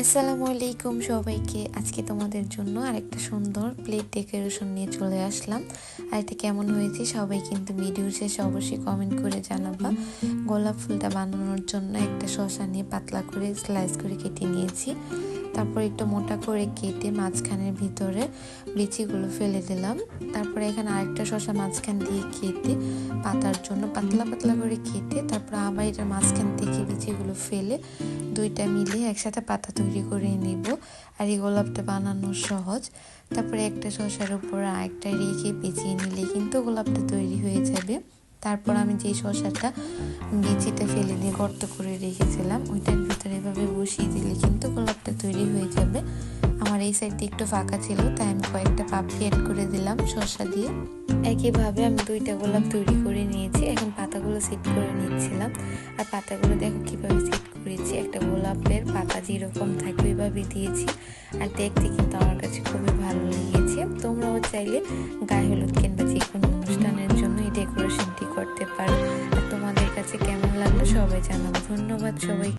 আসসালামু আলাইকুম সবাইকে। আজকে তোমাদের জন্য আরেকটা সুন্দর প্লেট ডেকোরেশন নিয়ে চলে আসলাম। আর এটা কেমন হয়েছে সবাই কিন্তু ভিডিও শেষে অবশ্যই কমেন্ট করে জানাবা। গোলাপ ফুলটা বানানোর জন্য একটা শসা নিয়ে পাতলা করে স্লাইস করে কেটে নিয়েছি। তারপর একটু মোটা করে কেটে মাঝখানের ভিতরে বিচিগুলো ফেলে দিলাম। তারপরে এখানে আরেকটা শসা মাঝখান দিয়ে কেটে পাতার জন্য পাতলা পাতলা করে কেটে তারপর আবার এটার মাঝখান থেকে বিচিগুলো ফেলে দুইটা মিলিয়ে একসাথে পাতা তৈরি করে নিব। আর এই গোলাপটা বানানো সহজ। তারপরে একটা শসার উপর আরেকটা রেখে পেঁচিয়ে নিলে কিন্তু গোলাপটা তৈরি হয়ে যাবে। তারপর আমি যেই শসাটা বিচিটা ফেলে দিয়ে গর্ত করে রেখেছিলাম ওইটার ভিতরে এভাবে বসিয়ে দিলে কিন্তু গোলাপটা তৈরি হয়ে যাবে। আমার এই সাইডে একটু ফাঁকা ছিল তাই আমি কয়েকটা পাপড়ি অ্যাড করে দিলাম শসা দিয়ে। একইভাবে আমি দুইটা গোলাপ তৈরি করে নিয়েছি। এখন পাতাগুলো সেট করে নিচ্ছিলাম। আর পাতাগুলো দেখো কিভাবে সেট করেছি। একটা গোলাপের পাতা যেরকম থাকে ওইভাবে দিয়েছি। আর দেখতে কিন্তু আমার কাছে খুবই ভালো লেগেছে। তোমরাও চাইলে গায়ে হলুদ কিংবা যে কোনো অনুষ্ঠানের জন্য এই ডেকোরেশনটি করতে পারো। আর তোমাদের কাছে কেমন লাগলো সবাই জানাবো। ধন্যবাদ সবাই।